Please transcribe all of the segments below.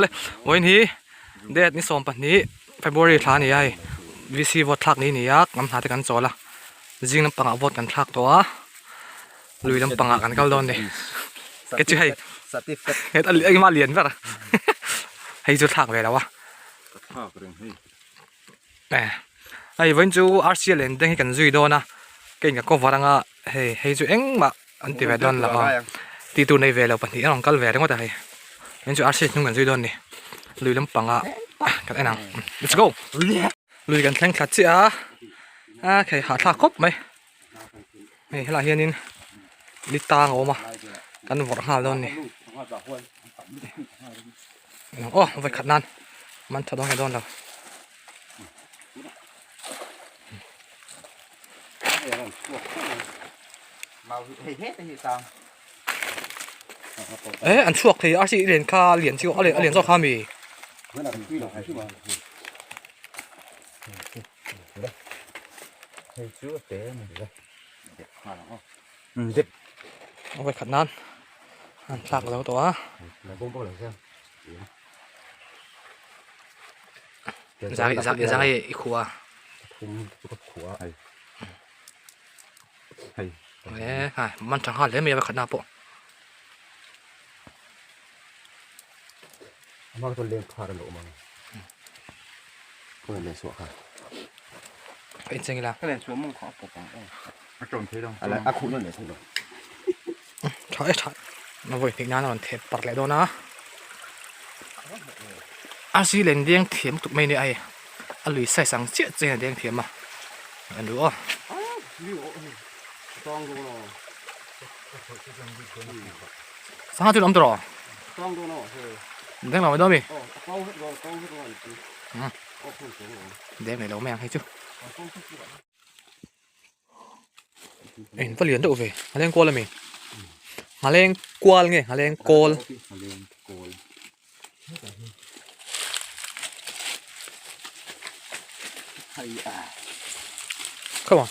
เลยวันนี้เดดนี่สมปันนี้ไฟบริฐานนี่ไอ้วิซีวอดทักนี้นี่ยักน้ำหาแต่กันโจละจริงน้ำปังวอดกันทักตัวลุยน้ำปังกันก็โดนเลยก็จะให้เฮ็ดอะไรมาเรียนป่ะให้จุดทักเลยแล้ววะแหมไอ้วันจูอาร์ซีเล่นได้ให้กันจุดโดนนะเก่งกับก็วารังอ่ะให้จุดเอ็งมาอันที่เวดอนละตีตัวในเวลปันนี้น้องกัลเวดก็ได้วันจูอาร์ซีนุ่งกันจุดโดนนี่ลุยน้ำปังอ่ะกันไอ้นาง let's go ลุยกันแข่งขันสิใครหาท่าครบไหมนี่เราเฮียนินลิตางออกมากันวอดหาโดนนี่โอ้ไปขัดนั่นมันจะต้องให้โดนเราอันช่วงที่อาชีพเรียนค่าเรียนชิวเรียนซ้อข้ามีเอาไปขัดนั่นฉากแล้วตัวจะให้อีกขัวมันจังหันเลยไม่ไปขัดหน้าปะมาตัวเลี้ยงขาดหลงมาคนเลี้ยงสวะค่ะเป็นจริงแล้วก็เลยชัวร์มึงขอปกป้องมาจมเทลงอะไรอาคุณนั่นเนี่ยใช่ไหมใช่มาไว้ถึงนั้นมันเทปปัดเลยโดนนะอาชีเล่นเลี้ยงเทียมตุกไม่เนี่ยไอ้ลุยใส่สังเจี๊ยเจียเลี้ยงเทียมมาอันดูสังจุดน้ำตรอเด้งเราไม่ได้มีเด้งไหนเราแม่งให้จุ๊เอ็นตัวเหรียญตัวเว้ยมาเล่นโกลเลยมั้ยมาเล่นกวลไงมาเล่นโกลเข้ามา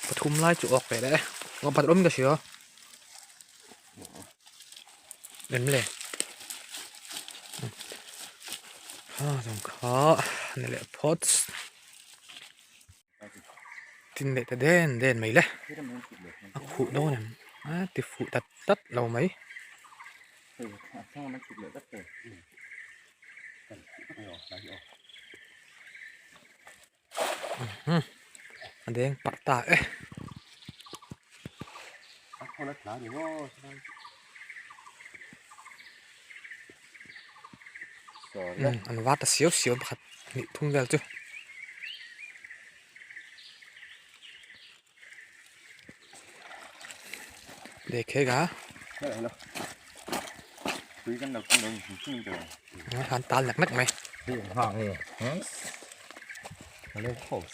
ปฐุมไล่จุออกไปได้ว่าปัดร่มก็เชียวเล่นไม่เลยสงเคราะห์นี่แหละพอดตินเด็ดแต่เด่นไหมเลยขุดโดนติดฝุ่นตัดเราไหมอันเด้งปัดตาอันวัดเสียวขัดนี่ทุ่งเดียวจุเด็กเคกะคุยกันเราต้องลงถึงจริงจังทานตาหนักนักไหมห่างเลยมาเล่นโคส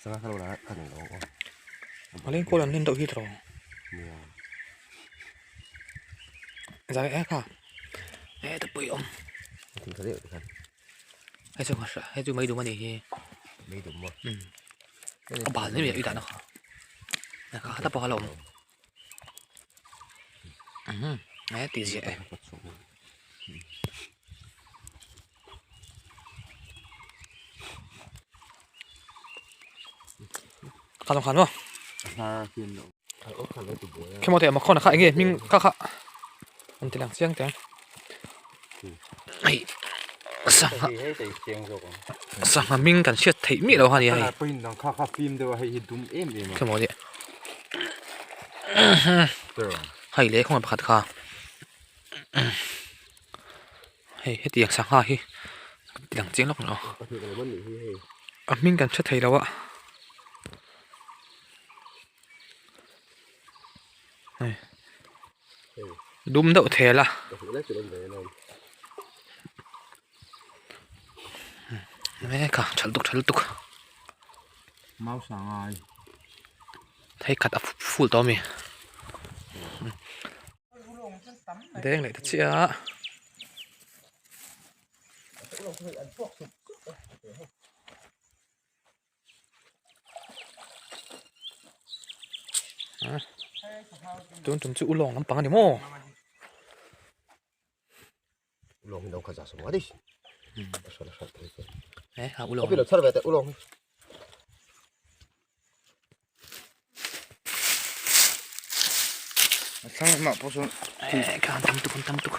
สักครู่แล้วกันหนูมาเล่นโกลันเล่นโต๊ะฮิตรองจะไอ้ค่ะตะปุยอมถึงเขาเรียกกันให้จูไม่ดูมันดิไม่ดูมั้งบาลนี่มีอยู่แต่นะครับถ้าพอเราตีเสียขาสำคัญวะแค่มองแต่มาข้อนะครับไอ้เงี้ยมิ่งค่ะมันจะหลังเสียงแต่ไอ้สั่งมามิ่งกันเชื่อถี่มีเราฮะเนี่ยไอ้ปีนต้องข้าฟิล์มเดี๋ยวให้ดุมเอ็มเองแค่มองแต่ให้เล็กของมันขัดขาให้ตีอย่างสังหารให้ตีอย่างเจียงล็อกเนาะมิ่งกันเชื่อถี่แล้วอะดุมเดาเทละแม่ค่ะฉันตุกเมาสางายให้ขัดฟูตัวมีเด้งเลยทัชเชียจุ่มจุ่มจุ่มลงน้ำปังเดี๋ยวโม่ Ulong đâu cả giả số đi. Sao là sao thế? eh ha Có ulong biết là sao về tại ulong. Sao mà bố xuống. kan tam tuk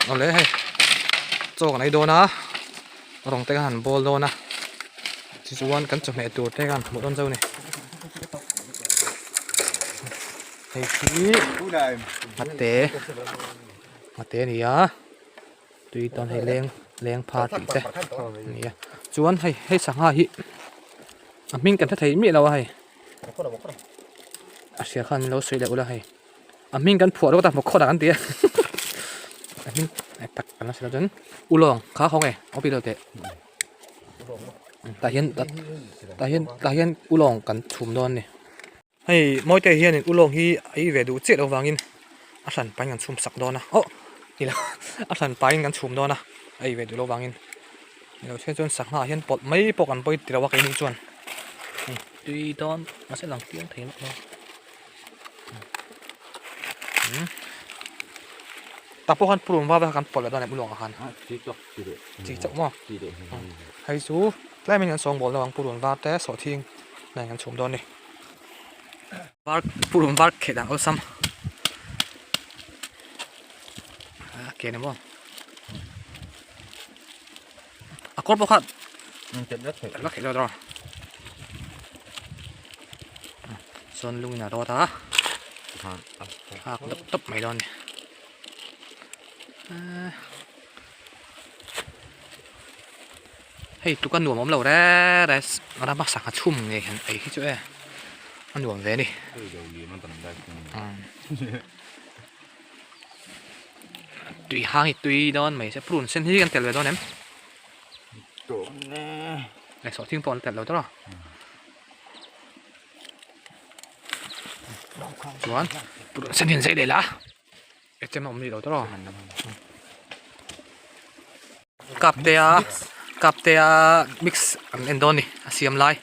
เอาเลยให้โจกันไอ้โดนะรองเตะหันบอลโดนะที่ชวนกันจะแม่ตัวเตะกันหมดต้นเจ้านี่ไอ้ที่ Cú này. มาเตะนี่อ่ะตุยตอนให้แรงพาติเตะนี่อ่ะชวนให้สังหาฮิมิ่งกันถ้าไทยมีเราให้อาเสียขันเราสวยแล้วละให้มิ่งกันผัวเราก็ตัดหมกข้อดังเตี้ยมิ่งตักกันแล้วเสร็จแล้วจนอุลองขาเขาไงเอาไปเราเตะตาเห็นอุลองกันชุมโดนนี่ให้มอยเตะเฮียนี่อุลองฮีไอเวดูเจ็ดเอาวางอินอาสันไปกันชุมสักโดนนะโอ้นี่แหละอาสันไปกันชุมโดนนะไอเวดูเราวางอินเราเชื่อจนสักหาเห็นปดไม่ปกันไปติดเราว่ากันนี่จวนตุยโดนมาเส้นหลังเตี้ยงถึงแล้วแต่พวกกันปรุงว่าไปกันปลดแล้วตอนนี้บุหลวงอาหาร จีจักมั่วให้ซูไล่เป็นกันสองบอลระหว่างปูรุนวาแต่สอทิ้งในกันชมโดนนี่วาปูรุนวาเขดังเอาซ้ำเกณฑ์บ่กดบ่ครับ Chậm rất phải. แล้วเขดรอส่วนลุงน่ะรอท่าหากตบไม่โดนhey tụi con nuông lâu đấy đấy nó đã bắt sạc chum này ấy cái chỗ ấy con nuông về đi tùy hang tùy đó mày sẽ phun sen hiกันแต่เลยđó ném này sọ thiên phònแต่เลยđó chuẩn phun sen hiền dễ để lá cái chân ông đi đâu đó cặp tea mix an endon ni asiam lai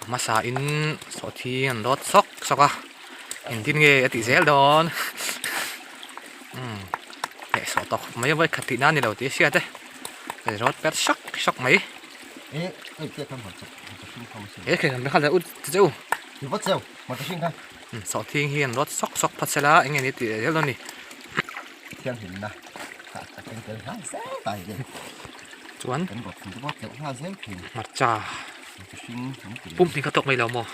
masa in so thi an dot sok a in tin nge ati zel don e so tok mai vai khatina ni lo ti sia te e rot pet sok mai Ê, kia tham hỏi. e ke kan khal da ut cheu Thì vắt rêu, mà cái xin khai. so thi hian rot sok phasela enge ni ti zel don ni Thiên hình này. Cái hai sẽ tài đi. chuan Cái bọt thì bọt kiểu hai sẽ thì marcha cái xin không thì pum ni ka tok mai lo mo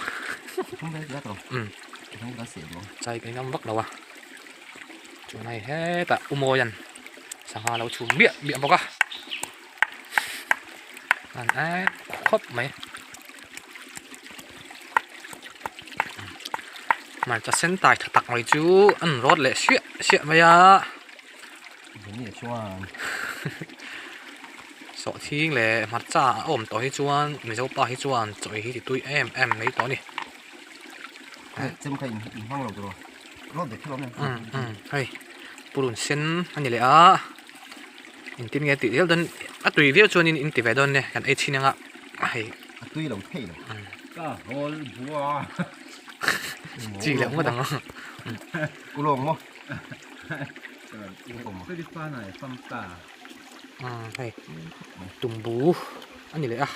không đấy rất rồi. Không có xỉa luôn. chai cái ngam vak lo à chỗ này hết ta umo yan sang hà lâu chùm bịa bọc à anh ai khóc mấy mà cho sen tài thật tặng mấy chú ăn rót lệ xịa mấy à Giống như chuan. sợ thiên lệ mặt cha ôm tối chuan mình dâu ba hết chuan rồi thì tôi em mấy tối nè Xem cái hình hoang lầu rồi. Nó để cái này. hay purun sen anh lệ à in tin nghe tụi đơn à tùy việc chuan in tụi về đơn nè cái ấy xin ngạ hay Tuy lòng thay rồi. Cả hồn bùa. chỉ là không có đằng Cô lồng không? Cái đi pha này phong cả. hay tùng bú anh lệ à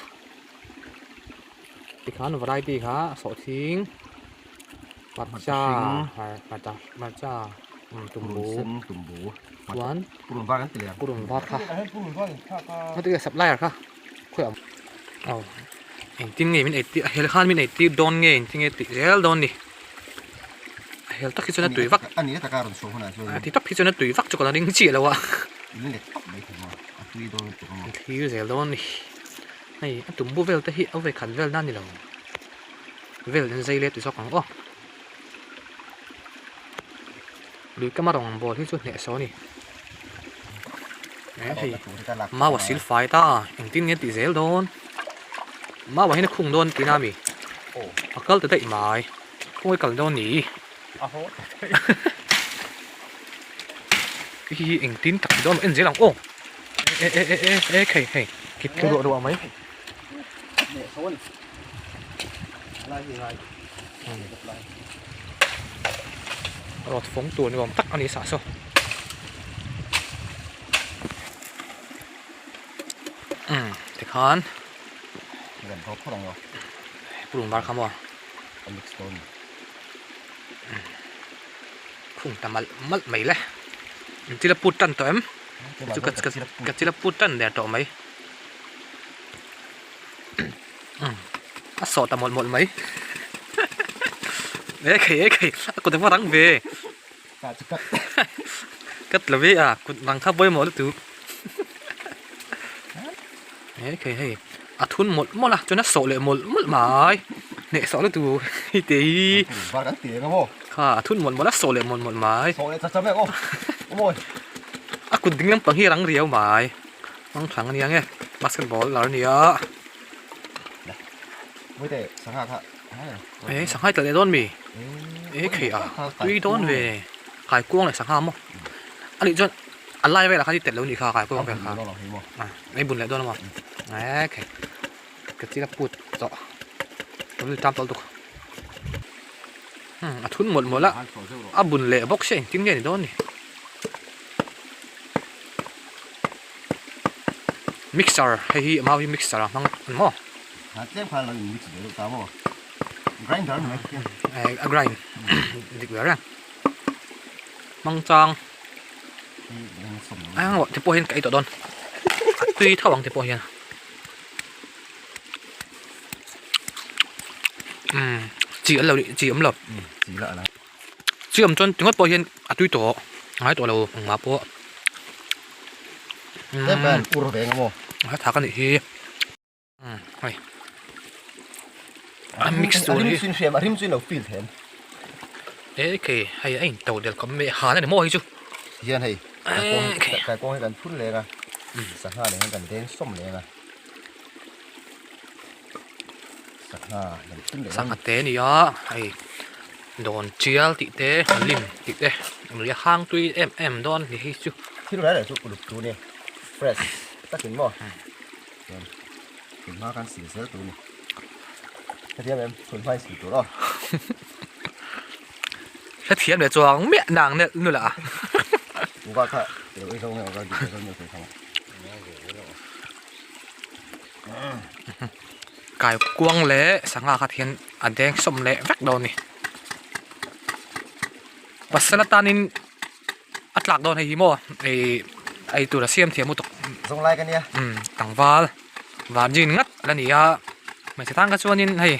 thì khá là variety khá sọ thiên mặt cha tùng bú Tùng bú. chuan Cô lồng vang cái tiền. purun vát khá nó tự sập lại khá khỏe in tin nghe mình ấy ti hel khan mình ấy ti don nghe in tin nghe ti hel don đi hel tắc khi cho nó tùy vắt Anh ấy ta cao rồi số này rồi. thì tắc khi cho nó tùy vắt cho còn nó đinh chỉ là wa Ini để tóc đấy thì mà. Tuy đôi tụi nó. thì hel don đi này tụm bu vel te hi au ve khan vel dan ni lo vel den zai le tu sok ang o lui kamarong bol hi chu ne so ni thì ma wa sil fai ta in tin nghe ti zel don ma wa hin khung don ti na mi akal te dei mai khoi kal don ni hi in tin tak don en zelang o ê khẩy kịp kêu độ độ mấy rồi phóng tuần gồm tắc anh ấy xả sao ฮัน เหมือนเขาพลังเรา ปรุงบาร์คำว่า เป็นมิกซ์โตน พุ่งแต่malไม่เลยจิละพูดตันตัวเอ็มจุกัดจิละพูดตันเดี๋ยวตัวไหมสอดแต่หมดไหมเอ้ยกูจะว่ารังเว กาจิกัด กัดละเวอ่ะกูรังข้าวบอยหมดแล้วตัวเอ้ยทุนหมดละจนน่าโสเลยหมดหมายเนี่ยโสแล้วตัวฮิตี บาร์กันเตี๋ยกันโม่ ค่ะทุนหมดละโสเลยหมดหมาย โซ่เลยจะแม่โอ้โม่ กูดิ้งยังปังฮีรังเรียวหมายมังขังอันนี้ไงบาสเกตบอลแล้วเนี่ย ไม่ได้สังหารค่ะ เอ้ยสังหารแต่เดอนมีเอ้ยขี้อ่ะตุยโดนเว้ยขายกวงเลยสังหารมั้งอันนี้จนอะไรไว้ล่ะครับที่เต็ดแล้วนี่ค่ะขายกวงเป็นค่ะไอ้บุญเลยโดนมั้งเอ้ยขี้กระติกพูดต่อเราดูตามตัวตุกทุนหมดละบุญเลยบอกเสียงจริงๆนี่โดนนี่มิกซ์เซอร์ให้มาวิมิกซ์เซอร์มั้งมั้ง หาเจ้าพันเราอยู่มิกซ์เดี๋ยวตามโม่กรินเดอร์ไหม กรินดิกเวอร์มังจางจะพอเห็นไก่ตัวโดนตุยเท่าหวังจะพอเห็นจีอันเราจีอันเรา จีละนะ จีอันจนถึงว่าพอเห็นตุยตัวหายตัวเรามาพอ เจ้าเป็นอุรเวงโม่ หาทากันอีกทีไปมิกซ์ตัวนี้ ริมซินริมซินเราฟิลเห็น เอ้ยเคให้ไอ้ตัวเดียวก็ไม่หาได้โม่ให้จู เฮียนให้แต่กองให้กันพุ่นเลยนะสักห้าเลยให้กันเด้งส้มเลยนะสักห้าอย่างพุ่นเลย สังกัดเตนี่ยะไอ้โดนเจียลติเตลิมติเตมันเรียกห้างตุยโดนนี่ให้จู ที่รู้แล้วเหรอทุกคนดูเนี่ยเฟรชตักกินบ่กินมากกันสีเสือตัวนี้ถ้าเทียบเป็นส่วนไฟสีตัวหรอ ถ้าเทียบเดี๋ยวจวงเมียนางเนี่ยนู่นแหละ กูว่าถ้าเดี๋ยวไอ้ตรงนี้เราอยู่ตรงนี้เคยทำ ไก่กวางเละสังหารเทียนอันแดงส้มเละแวกโดนนี่ปัสสาวะตานินอัดหลักโดนให้ฮิโมไอตัวเสียมเทียมมุตก ส่งไลน์กันเนี่ย ต่างวาลจีนงัดแล้วนี่อ่ะไม่ใช่ทางก็ชวนนินให้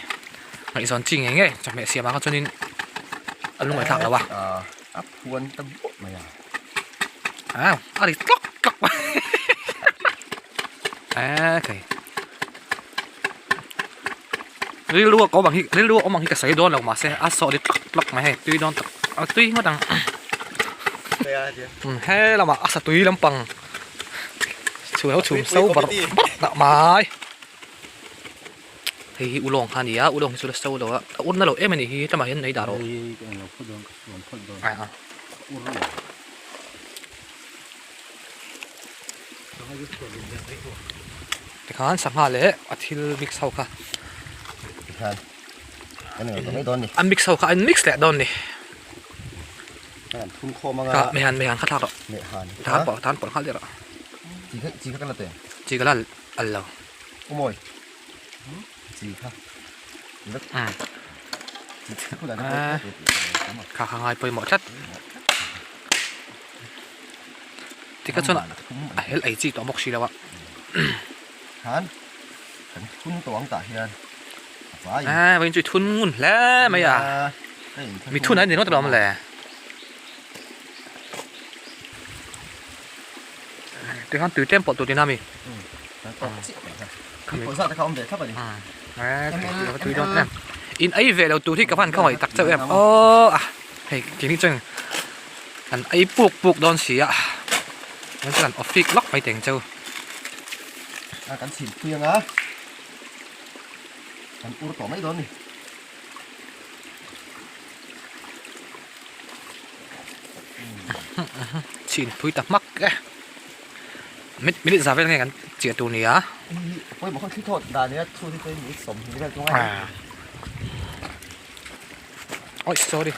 ไอสอนจริงไงจะไม่เสียมาก็ชวนนินอันลุงไอทางแล้ววะ อัพทวนตะบุมาอย่าง อะไรกลักโอเคเรียกรู้ว่าเขาบางทีก็ใส่โดนแล้วมาเสียสอดกลักมาให้ตุยโดนตุยก็ดังเฮ้เรามาตุยลำปังช่วยเขาชุ่มเศร้าบัดไม้เฮ้ยอุลงคันนี้อุลงที่สุดเศร้าแล้วอุ่นนั่นเรามันนี่จะมาเห็นไหนดาวแต่ข้าสังหารเลยอาทิตย์มิกซ์เท่าค่ะ อันนี้ก็ไม่โดนนี่ อันมิกซ์เท่าค่ะอันมิกซ์แหละโดนนี่ ทุ่มโคมัง ก็ไม่หันข้าทักหรอก เนี่ยหัน ทานปอดข้าเดียวหรอ จีกันละเตะ จีก็ละอันเรา โอ้โมยจีค่ะข้าข้างไงไปหมดชัดที่ก็ชนเฮลไอจีตัวมกชีแล้ววะ หันทุ่มตัวอังตาเฮียน เป็นจุดทุนงุ่นแล้วไหมอ่ะมีทุนอะไรเดี๋ยวต้องตลอดมาแหละเดี๋ยวเขาตื่นเต้นปอดตัวดีน่ามีคนสัตว์เขาเด็ดเข้าไปดิเดี๋ยวตื่นเต้นอินไอเวลตัวที่กระพันเข้าไปตักเจ้าเอ็มโอ้อะเฮ้ยเก่งจริงอันไอปลูกโดนเสียนั่นคือการออฟฟิศล็อกไปแต่งเจ้ากันฉีดเพียงอ่ะกันอุรต่อไม่โดนนี่ฉีดพุยตะมักแกไม่ได้สาเป็นไงกันเจียตัวนี้อ่ะโอ้ยบอกเขาที่โทษด่านี้ทูที่เคยมีสมที่ได้ตรงไหนโอ้ย sorry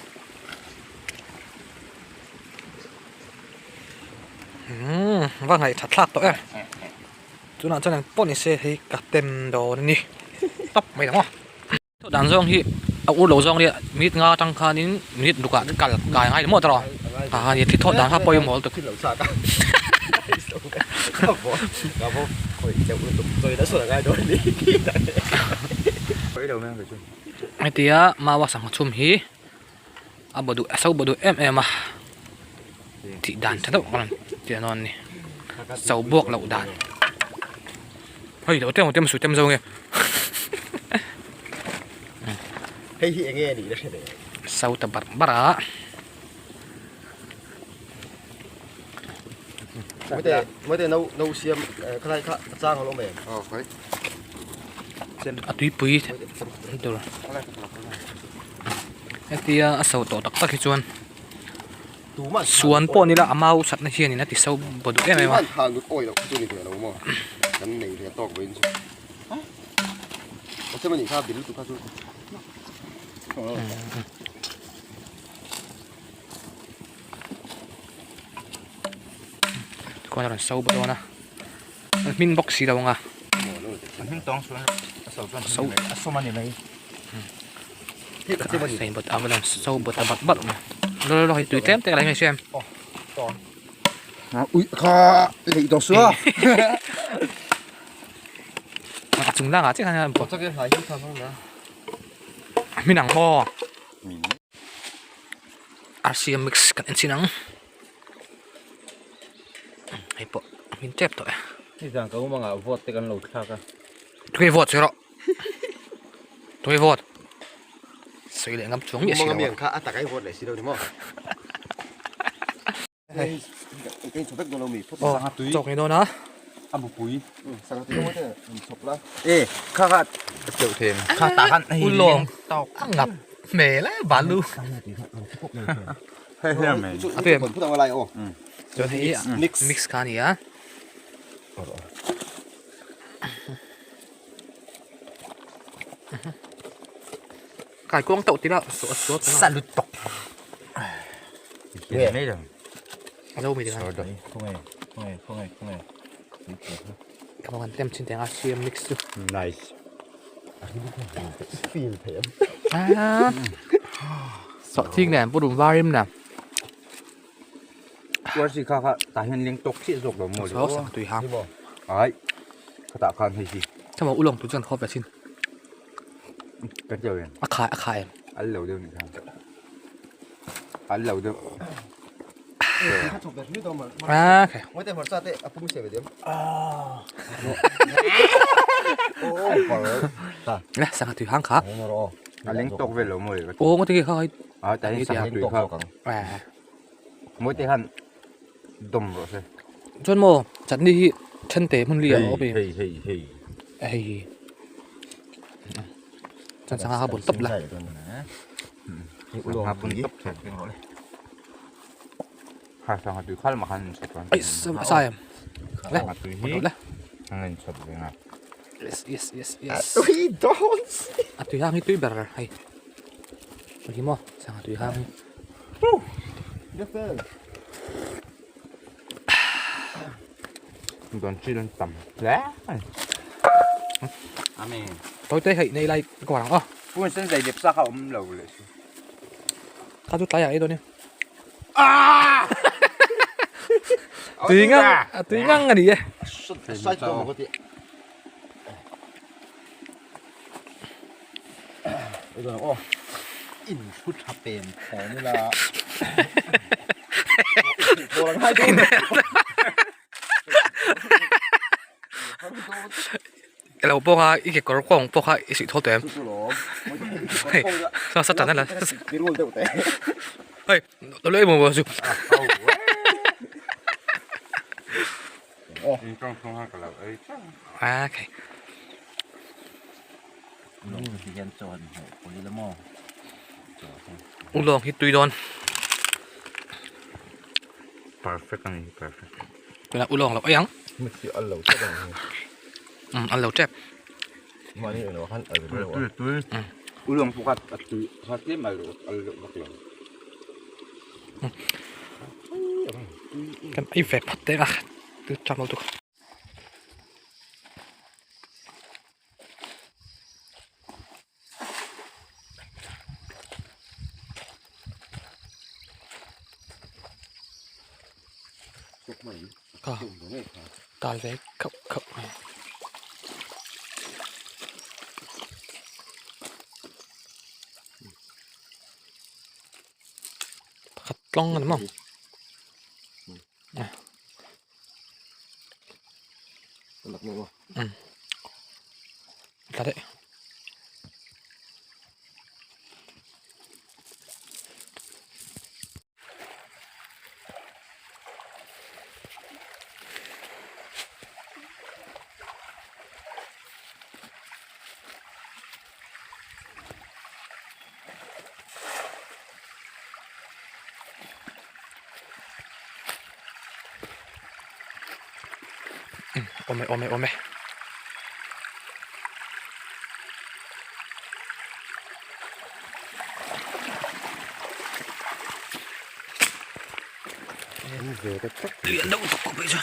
ว่าไงถัดลากตัวเอ้ chỗ nào cho nên bọn này xe thì cả tem đồ này tóc mày đúng không đàn rong thì u đầu rong đi mít nga trăng khan nín mít đủ cả cả ngay đúng không tao thì thốt đàn pháp bơi một Xin lỗi sao cả. Gà vô. Ôi, chậu tụm tôi đã sửa ngay rồi đi. Quấy đầu men rồi chứ. mấy tia mà vào sáng chum hi à bộ đủ em à thị đàn thật đâu còn tiền non nè sầu buộc lậu đàn hơi đầu tiên một tem sủi tem dâu nghe Hay hiện nghe đi đấy. sầu tập bắt á Mới để nấu xiêm cái này khác trang nó mềm. Phải. à túi bùi đâu rồi mấy tia sầu tổ tắc tắc cái chuan suan po ni la amau sat na hian ni na ti sau bộ đủ em mà hàng được oi đâu, tôi đi rồi đâu mà. Cái này thì to của bên chứ. Thế mà nhìn sao biến tụi các tôi. còn là sâu bộ đồ na min box gì đâu nga Mình tông xuống. sâu Số mà này. xây bột áo là sâu bột tập bắt mà lo hay tùy tem tay lại ngay xem Ui, kha, lấy đồ xưa. mà chúng ta chứ không Có chắc cái phải hiếp không nữa. mình nặng bò RCM mix kan ensinang ay po min tep to Thì rằng có mga vote thì cần lột khác à. tuoi vot siro tuoi vot soi le ngam chung ye Mga siro miệng khá tạc cái vột để xí đâu đúng không? Cái chụp nó mì phút oh chok ni do na Ăn bột bùi. sang tí nó thế chụp lá. Ê, khác tiểu thêm. Khác tả hẳn. ulong ngap me la balu Hay là mày. Chụp phút nào lại ô. cho thì mix kan ya cái cuống tậu tí đó sốt Sẵn lụt tộc. Nghe đấy rồi. đâu mình được Không hề. cảm ơn tem trên tiếng RCM mix Nice. Phim thêm. à sợ thiên nè bố đùm varim nè Quả gì khác tả hiện liên tục chỉ dục được một số sang tùy hàng Đấy. Tả khăn hay gì. cho mà ulong tụi chân khó về xin Cái chơi này. à khai Ăn lẩu được không? Ăn lẩu được. Chụp được biết đâu mà. à okay Mới tên một sao thế, cũng sẽ về điểm. Ô, phải. nè sang tùy hàng khác Ăn liên tục về lẩu một. ô có cái khai Tại Đi sao đi tùy khác. à Mỗi tên hắn đùm rồi thôi. chọn mò chặt đi chân tế mình liền ở bên Hì. ai chân sang hai bốn tấp là Luôn bún tóc thật. Hà sang hạt tùy khác mà hắn sạch rồi. ấy sai em Hạt tùy bắt đầu hí. đấy Hắn sạch rồi ngà. yes Ui, don't. à tùy hàng thì tùy bờ hay gì mò sang tùy hàng Được rồi. Còn chỉ đơn tầm. Lá. Amen. tôi tới hệ này lại quả đó Bún sen dày đẹp sao không lẩu lại. ta chút tay ấy thôi nè À! tùy ngang cái gì vậy Xoay cho một cái tiện. Bây giờ ô. In phút hấp bền. Thế nên là. Bộ là hai con. cái lâu bông à cái cổ quang bông à cái sự thô tuyển sao sao chẳng là Biến luôn tự tế. hey tôi lấy một chụp Trong không ha cả lẩu ấy. à okay Nông thì dân tròn. Có như là mò. ulong thì tùy đòn Perfect anh, perfect. tôi là ulong là ấy Mình chỉ ăn lẩu chết rồi. ăn lẩu chép Mà như nó ăn ở đâu à? Tôi. Ulang pukat at hati malu aluk baklo. cái ấy về bắt đấy à từ trong đâu tục mày Có. dùng cái này hả tao về khóc khóc này khát long rồi đúng không Tôi lật luôn là đấy ôm mày em về cái cách luyện đâu tóc bây giờ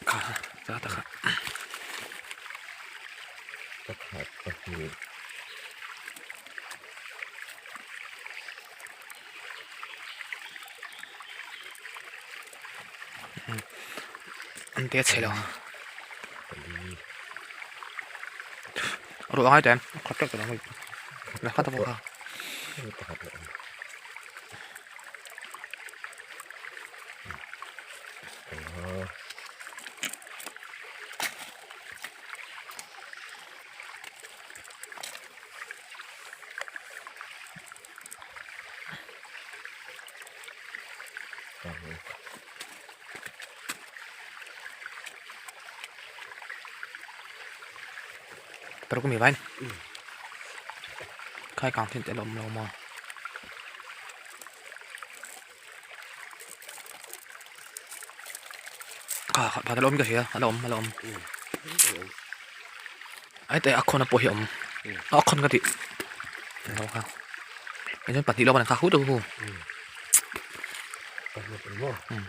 cả ra ta cả cách hạt cách nhiều anh tiếc chết rồi rồi ai đem khát cái đó mày là khát tao không tao có mì vайн khai càng thiên tế lồng lồng mà à phải lồng cái gì à lồng ấyแต่คนน่ะปวดหิวคนก็ติเราครับเป็นจนปฏิเราบันคาคุดู còn một đúng không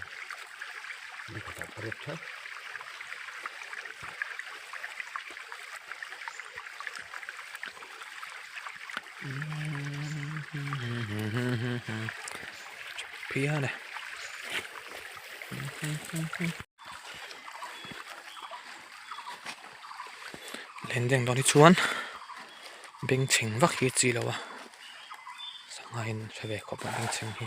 đi phải tập rất chắc phía này lên đèn đó đi chuan bên chính vắt khí gì đâu à sáng ngày sẽ về có bên chính hi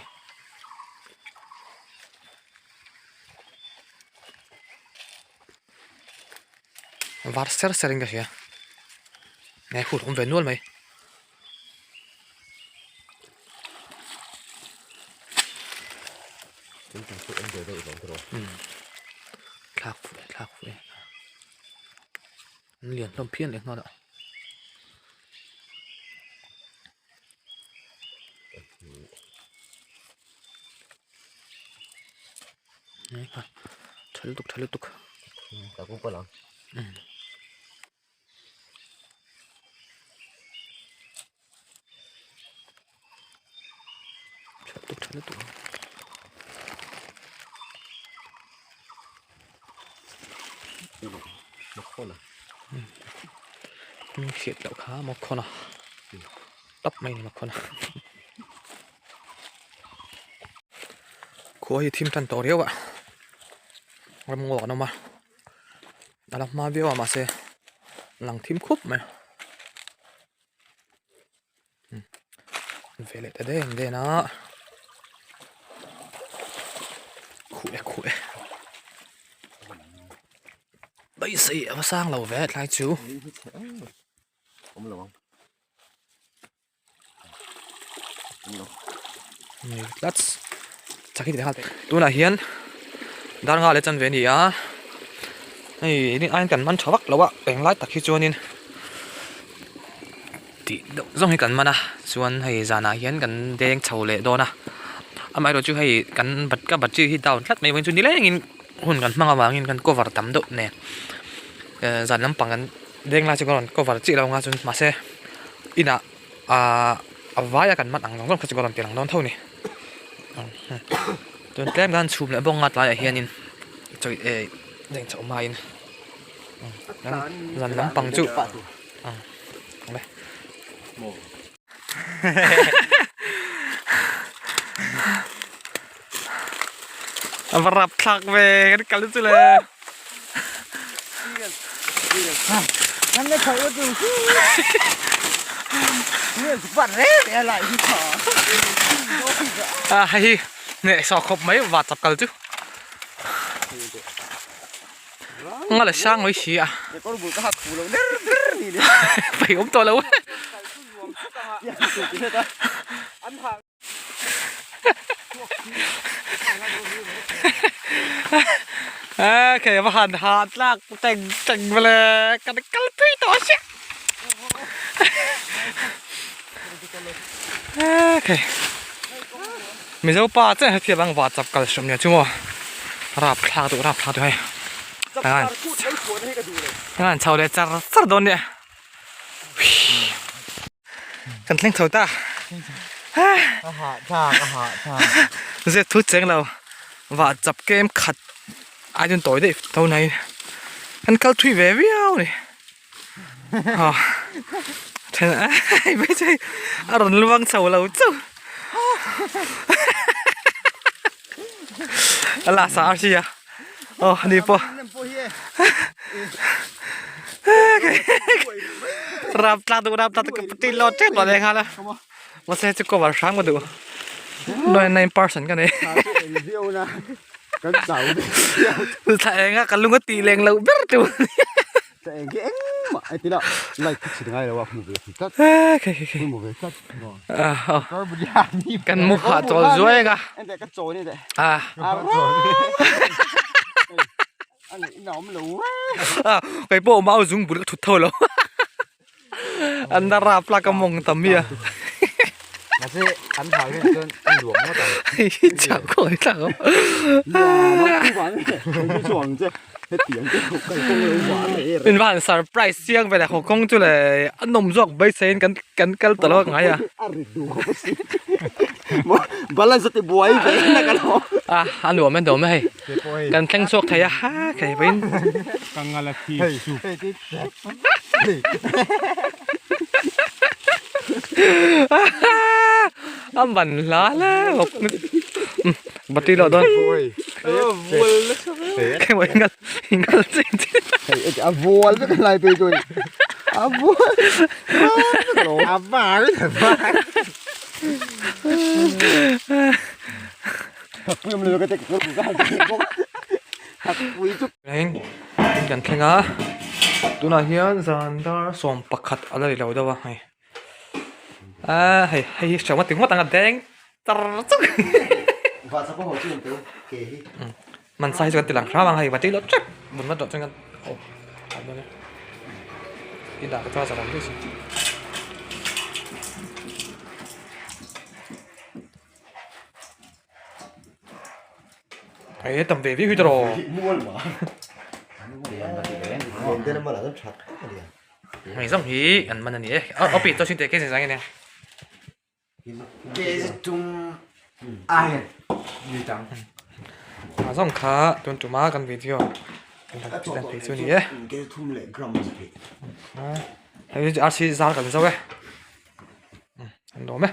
vắt ser cái gì à này hụt không về luôn mày chúng ta sẽ về đây bằng rồi lạc phụ liền lông phiên để ngon ạ đấy coi trời liên tục ta cũng có lắm trời liên tục một con à khiết đậu khá một con à tóc mày này một con à cuối team tan tổ điếu ạ em ngỏ nó mà đã làm ma biếu mà sẽ lằng team cúp mày về lại tới đây nó khỏe bây giờ mà sang lầu về lại chú không lộn let's chắc cái gì hả tôi là hiền đang ngồi lấy chân về nhỉ à này đi anh cần mắn chó bắc lâu ạ bèn lái tắc khi cho nên thì giống như cần mắn à chuan hay già nà hiền cần đen chầu lệ đó nè anh mai rồi chú hay cần bật chữ hi tàu lát mấy bên chú đi lấy nghìn hồn cần mang vào nghìn cần cover tắm độ nè già lắm bằng cần đen lại cho con cover chữ đâu ngay chú mà xe ina vaya cần mắn ăn giống cái chú con tiền ăn đón thôi nè tôi kém gan chụp lại bông ngắt lại hiền nhìn trời dành chỗ mai dần lắm bằng chữ đây เอารับคลักเวกันกันเลย นั่นไม่เคยว่าดูเนี่ยฝันเลยอะไรที่ขอ ให้เนี่ยสอบครบไหมว่าจับกันจุงั้นเลยช่างไว้ชี้อ่ะ เดี๋ยวก็รู้ก็หักหูเราเนี่ยนี่เนี่ย ไปอมตัวแล้ว อันทาง โอเคมาหันหาดลากแต่งมาเลยกันกันพี่ต่อเชี่ยโอเคมีเจ้าป้าเจ้าให้เพียบังว่าจับกันสมเนี่ยจุ๊มรับพลาดด้วย จับการพูดใช้ขวดให้กันดูเลย งั้นชาวเด็ดจะโดนเนี่ยกันเล่นเท่าตา อาหารชา จะทุจเจงเราว่าจับเกมขัดไอ้จนต่อยได้เท่าไหนกันเขาทุยแววนี่อ๋อเธอไม่ใช่อารมณ์ระวังเสาเราจ้ะอะไรสาวสิอะอ๋อนี่ปะรับตาดูกับตีโลเจ็ดวันเลยครับมาเสียจุกว่าช้างมาดูโดยในปาร์สันกันเลย เดียวนะกันเสา แต่เองอะกันลุงก็ตีแรงเราเบ้อตัว แต่เองเก่งมาไอ้ที่ละไล่คิดง่ายเลยว่าหมูเวทัด โอเคหมูเวทัด ก็บุญญานี่ กันมุขหาตัวช่วยกัน แต่ก็โจนี่แหละ อ่า อันนี้หนอมหลู ไอ้พวกมาเอาจุงบุญก็ทุกเท่าแล้วอันดาราปลากระมงตะเมีย mà thế ăn thảo hiện trên ăn luộc nó tao จับก่อนจับ nó không bán cái chuồng chứ cái tiếng cái không lấy quá này เป็นวันเซอร์ไพรส์เสียงไปแต่ของกงจุเลยอันนมจอกใบเซนกันตลอดไงอ่ะ balance ti buhay ba na kano อ่ะอันหลวมมันโดนไม่ให้กันแข่งโชคไทยฮะใครเป็น kangalaki soup อ่ะมันล้าแล้วบัตรเราโดน ôi แค่ว่าหิงกันจริง a vol cái nàyไปrồi a vol a va cái va em lừa cái cái của ra thật quý chút เองกันแข่งอ่ะตัวนั้นเฮียนจันทร์สมปักขัดอะไรเราได้วะให้ชาวมาถึงว่าต่างกันแดงตรจุก và sao có hồ chuyện tới kể มันใส่กันติดหลังคราบางให้บัตรรถจักบนมาจอดจังกันโอ้ทำได้เลยอีด่าก็จะสลับด้วยสิไอ้ตั้มเวฟี่คือจะรอ mua mà còn tên nó là rất thật ไม่ต้องหีอันมันอันนี้เอาปิดตัวชิ้นเตะแค่สิ่งนี้เนี่ย cái chung ai như trắng มาส่งขาจนจุมากันวิดีโอเป็นทางที่ดันเพจส่วนนี้ cái thum lệ gram gì vậy ไอ้อาร์ซีซาร์กันซะเว้ยอันโดนไหม